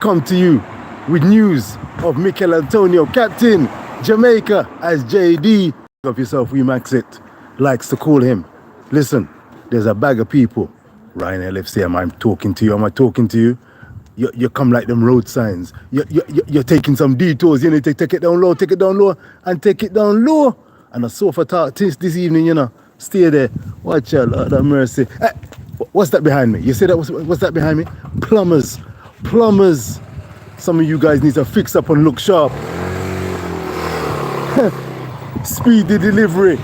come to you with news of Mikel Antonio, captain Jamaica, as JD of yourself, we max it, likes to call him. Listen, there's a bag of people. Ryan LFC, am I talking to you? Am I talking to you? You come like them road signs. You're taking some detours. You need to take it down low, and take it down low. And I saw for talk this evening, you know. Stay there. Watch out, Lord have mercy. Hey, what's that behind me? You see that? What's that behind me? Plumbers. Some of you guys need to fix up and look sharp. Speedy delivery.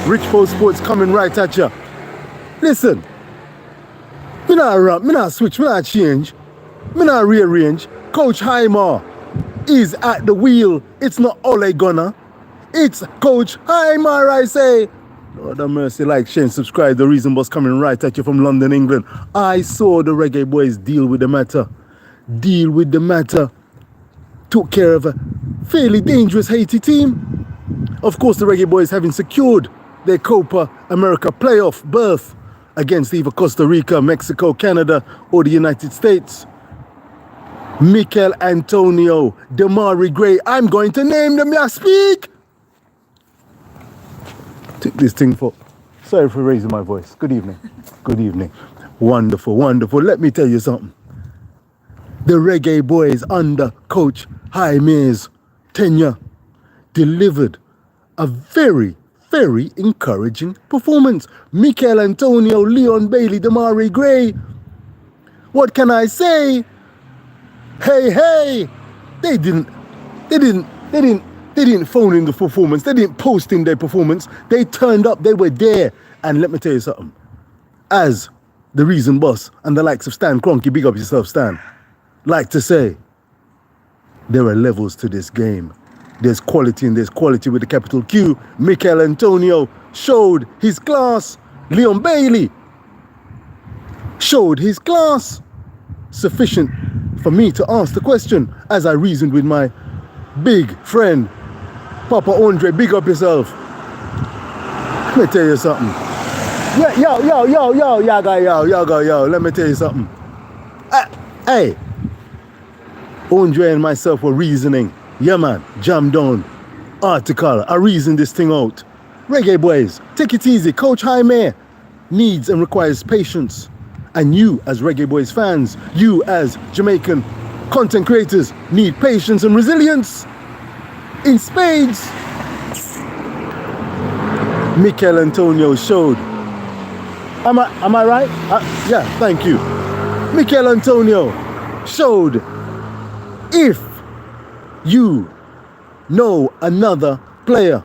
Rich Post Sports coming right at you. Listen, me not ramp, me not switch, me not change, me not rearrange. Coach Heimir is at the wheel. It's not Ole Gunnar. It's Coach Heimir, I say. Lord have mercy, like, share, and subscribe. The Reason Boss coming right at you from London, England. I saw the Reggae Boyz deal with the matter. Took care of a fairly dangerous Haiti team. Of course, the Reggae Boyz having secured their Copa America playoff berth against either Costa Rica, Mexico, Canada, or the United States. Mikel Antonio, Demarai Gray, I'm going to name them last week. Took this thing for... Sorry for raising my voice. Good evening. Wonderful. Let me tell you something. The Reggae Boyz under Coach Heimir's tenure delivered a very encouraging performance. Mikel Antonio, Leon Bailey, Demarai Gray. What can I say? Hey, they didn't phone in the performance. They didn't post in their performance. They turned up, they were there. And let me tell you something. As the Reason Boss and the likes of Stan Kroenke, big up yourself, Stan, like to say, there are levels to this game. There's quality and there's quality with a capital Q. Mikel Antonio showed his class. Leon Bailey showed his class. Sufficient for me to ask the question as I reasoned with my big friend, Papa Andre. Big up yourself. Let me tell you something. Yo. Let me tell you something. Hey. Andre and myself were reasoning. Yeah, man, jam down, article, I reason this thing out. Reggae Boyz, take it easy. Coach Heimir needs and requires patience. And you as Reggae Boyz fans, you as Jamaican content creators need patience and resilience. In spades. Mikel Antonio showed. Am I right? Yeah, thank you. Mikel Antonio showed, if you know another player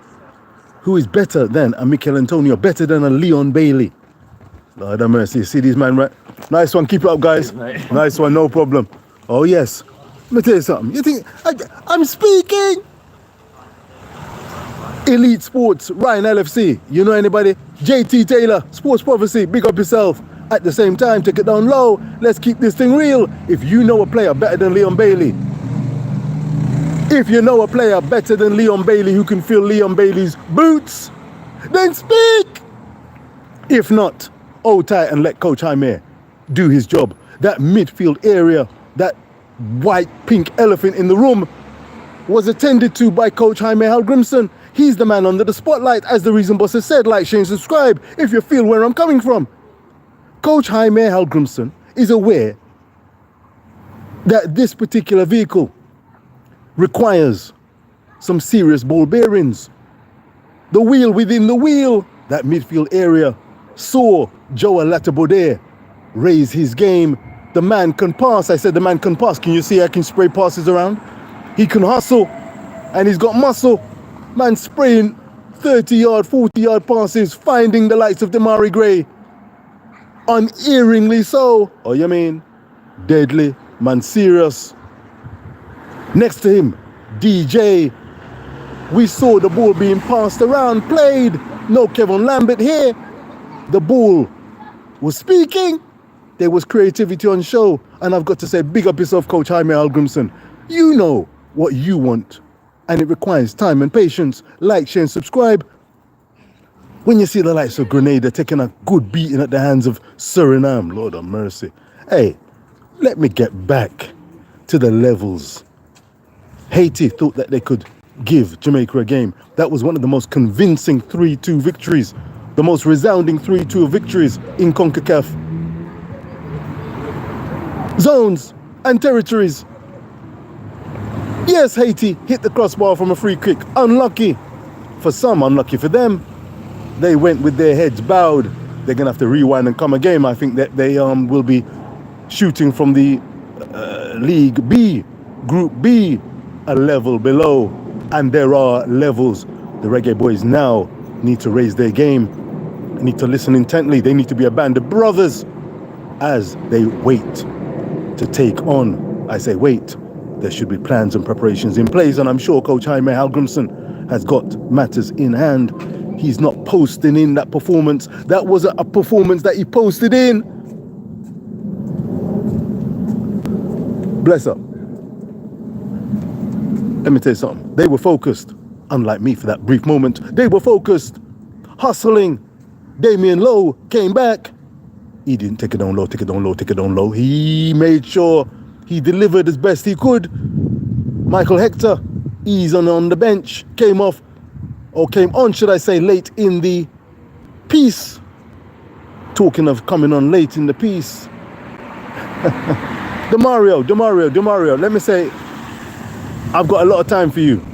who is better than a Mikel Antonio, better than a Leon Bailey. Lord have mercy. See these man, right? Nice one. Keep it up, guys. Nice one. No problem. Oh, yes. Let me tell you something. You think I'm speaking? Elite Sports, Ryan LFC. You know anybody? JT Taylor, Sports Prophecy. Big up yourself. At the same time, take it down low. Let's keep this thing real. If you know a player better than Leon Bailey, if you know a player better than Leon Bailey who can fill Leon Bailey's boots, then speak. If not, hold tight and let Coach Heimir do his job. That midfield area, that white-pink elephant in the room, was attended to by Coach Heimir Hallgrimsson. He's the man under the spotlight, as the Reason Boss has said. Like, share, and subscribe if you feel where I'm coming from. Coach Heimir Hallgrimsson is aware that this particular vehicle requires some serious ball bearings. The wheel within the wheel, that midfield area, saw Joel Latabode raise his game. The man can pass. I said the man can pass. Can you see I can spray passes around? He can hustle and he's got muscle. Man spraying 30-yard, 40-yard passes, finding the likes of Demarai Gray. Unerringly so. Oh, you mean? Deadly. Man serious. Next to him, DJ. We saw the ball being passed around, played. No Kevin Lambert here. The ball was speaking. There was creativity on show. And I've got to say, big up yourself, Coach Heimir Hallgrimsson. You know what you want. And it requires time and patience. Like, share, and subscribe. When you see the likes of Grenada taking a good beating at the hands of Suriname, Lord of mercy. Hey, let me get back to the levels. Haiti thought that they could give Jamaica a game. That was one of the most convincing 3-2 victories, the most resounding 3-2 victories in CONCACAF. Zones and territories. Yes, Haiti hit the crossbar from a free kick. Unlucky for some, unlucky for them. They went with their heads bowed. They're going to have to rewind and come again. I think that they will be shooting from the League B, Group B, a level below. And there are levels. The Reggae Boyz now need to raise their game, need to listen intently. They need to be a band of brothers as they wait to take on. I say wait. There should be plans and preparations in place, and I'm sure Coach Heimir has got matters in hand. He's not posting in that performance. That was a performance that he posted in. Bless up. Let me tell you something. They were focused, unlike me for that brief moment. They were focused, hustling. Damian Lowe came back. He didn't take it down low. He made sure he delivered as best he could. Michael Hector, he's on the bench, came on, should I say, late in the piece. Talking of coming on late in the piece. Demario, let me say, I've got a lot of time for you.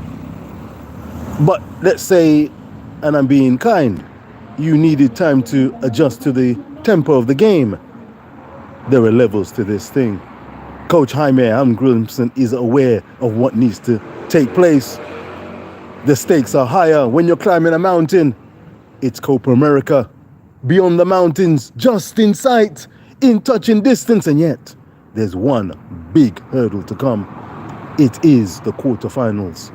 But let's say, and I'm being kind, you needed time to adjust to the tempo of the game. There are levels to this thing. Coach Heimir is aware of what needs to take place. The stakes are higher. When you're climbing a mountain, it's Copa America. Beyond the mountains, just in sight, in touching distance, and yet there's one big hurdle to come. It is the quarterfinals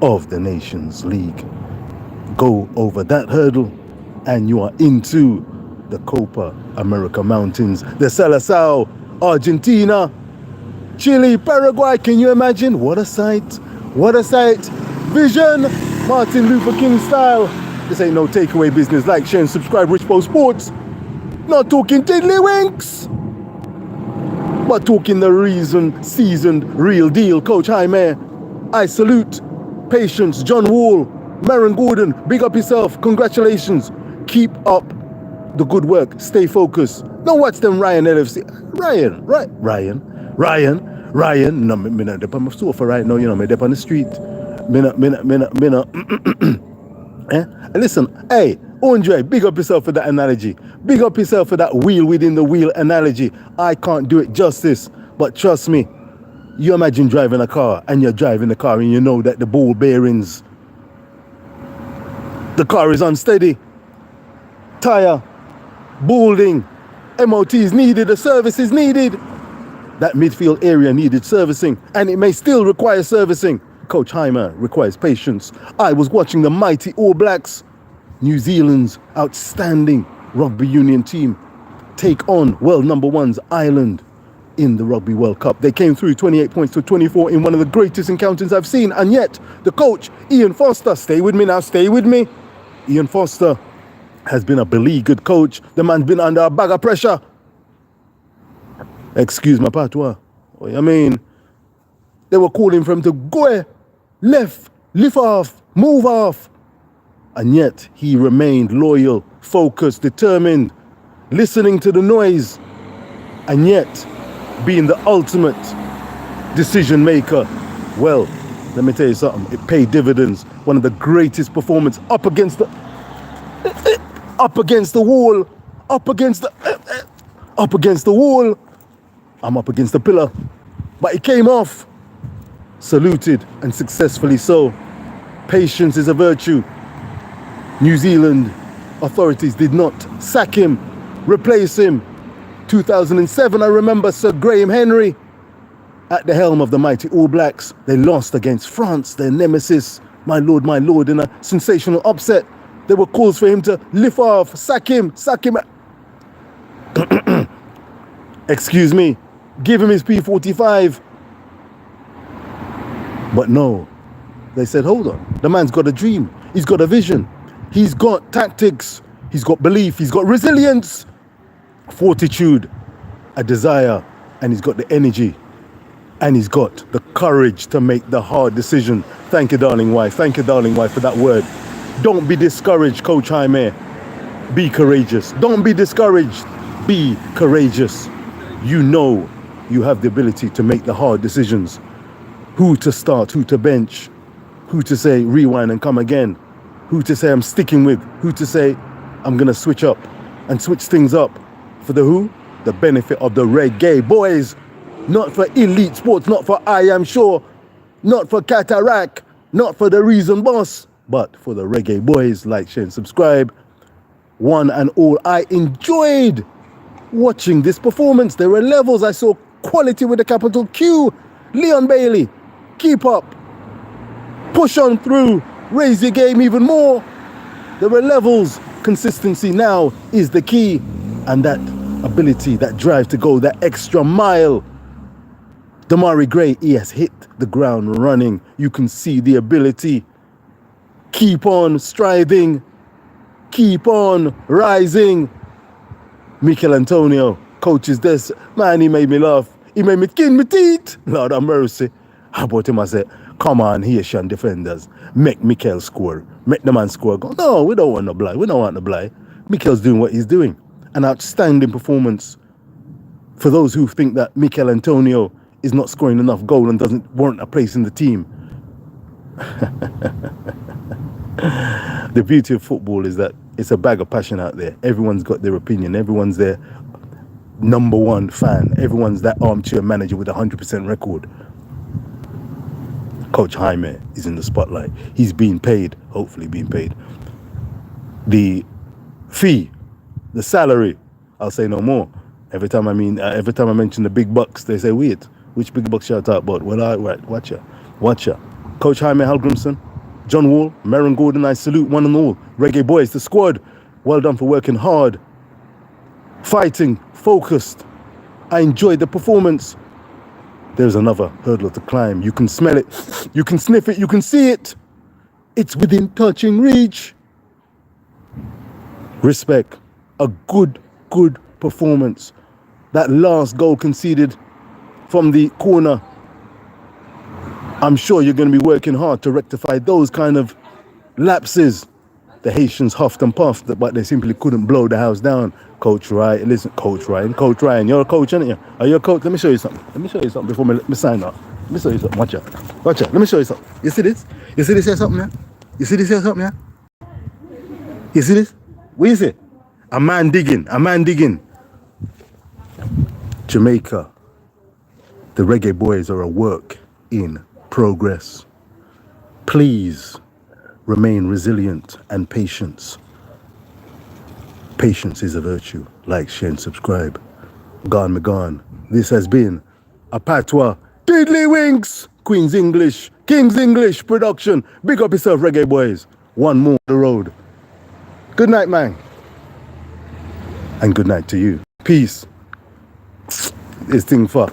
of the Nations League. Go over that hurdle and you are into the Copa America mountains. The Salazar, Argentina, Chile, Paraguay. Can you imagine? What a sight. What a sight. Vision, Martin Luther King style. This ain't no takeaway business. Like, share and subscribe, Richpo Sports. Not talking Tiiddllyywwiinnkks, but talking the reason, seasoned, real deal. Coach Heimir, I salute. Patience, John Wall, Maron Gordon, big up yourself. Congratulations. Keep up the good work. Stay focused. Don't watch them Ryan LFC. Ryan. No, me not up on my sofa right now, you know, me up on the street. Me not. And listen, hey, Andre, big up yourself for that analogy. Big up yourself for that wheel within the wheel analogy. I can't do it justice, but trust me, you imagine driving a car and you're driving the car and you know that the ball bearings, the car is unsteady, tire, balding, MOT is needed, a service is needed. That midfield area needed servicing, and it may still require servicing. Coach Heimir requires patience. I was watching the mighty All Blacks, New Zealand's outstanding rugby union team, take on world number one's Ireland in the Rugby World Cup. They came through 28 points to 24 in one of the greatest encounters I've seen, and yet the coach, Ian Foster, stay with me now, stay with me. Ian Foster has been a beleaguered coach. The man's been under a bag of pressure. Excuse my patois. I mean, they were calling for him to go left, lift off, move off. And yet he remained loyal, focused, determined, listening to the noise, and yet being the ultimate decision maker. Well, let me tell you something. It paid dividends. One of the greatest performances up against the wall. I'm up against the pillar. But it came off. Saluted, and successfully so. Patience is a virtue. New Zealand authorities did not sack him, replace him. 2007, I remember Sir Graham Henry at the helm of the mighty All Blacks. They lost against France, their nemesis, my lord, in a sensational upset. There were calls for him to lift off, sack him. Excuse me, give him his P45. But no, they said, hold on, the man's got a dream, he's got a vision, he's got tactics, he's got belief, he's got resilience, fortitude, a desire and he's got the energy, and he's got the courage to make the hard decision. Thank you, darling wife. Thank you, darling wife, for that word. Don't be discouraged, Coach Heimir. Be courageous. Don't be discouraged. Be courageous. You know you have the ability to make the hard decisions. Who to start, who to bench, who to say rewind and come again, who to say I'm sticking with, who to say I'm going to switch up and switch things up for the who? The benefit of the reggae boys. Not for elite sports, not for I Am Sure, not for Cataract, not for the Reason Boss, but for the reggae boys. Like, share and subscribe. One and all, I enjoyed watching this performance. There were levels. I saw quality with a capital Q. Leon Bailey, keep up. Push on through. Raise your game even more. There were levels. Consistency now is the key. And that ability, that drive to go that extra mile. Damari Gray, he has hit the ground running. You can see the ability. Keep on striving. Keep on rising. Mikel Antonio, coach's this. Man, he made me laugh. He made me skin my teeth. Lord have mercy. How about him? I said, come on, Haitian defenders. Make Mikel score. Make the man score. Go, no, we don't want no blind. We don't want no blind. Mikel's doing what he's doing. An outstanding performance. For those who think that Mikel Antonio is not scoring enough goal and doesn't warrant a place in the team. The beauty of football is that it's a bag of passion out there. Everyone's got their opinion. Everyone's their number one fan. Everyone's that armchair manager with a 100% record. Coach Heimir is in the spotlight. He's being paid, hopefully being paid. The fee, the salary, I'll say no more. Every time I mention the big bucks, they say, wait, which big bucks shout out about? Well, right, watch ya. Coach Heimir Hallgrimson, John Wall, Maron Gordon, I salute one and all. Reggae boys, the squad, well done for working hard, fighting, focused. I enjoyed the performance. There's another hurdle to climb. You can smell it, you can sniff it, you can see it. It's within touching reach. Respect. A good performance. That last goal conceded from the corner. I'm sure you're going to be working hard to rectify those kind of lapses. The Haitians huffed and puffed, but they simply couldn't blow the house down. Coach Ryan, listen, Coach Ryan, you're a coach, aren't you? Are you a coach? Let me show you something. Before me sign up. Let me show you something. Watch out. Let me show you something. You see this? You see this here something, yeah? You see this here something, yeah? You see this? What is it? A man digging. Jamaica. The Reggae boys are a work in progress. Please remain resilient and patient. Patience is a virtue. Like, share and subscribe. Gone me gone. This has been a patois Tiiddllyywwiinnkks, Queen's English, King's English production. Big up yourself, Reggae boys. One more on the road. Good night, man. And good night to you. Peace. This thing for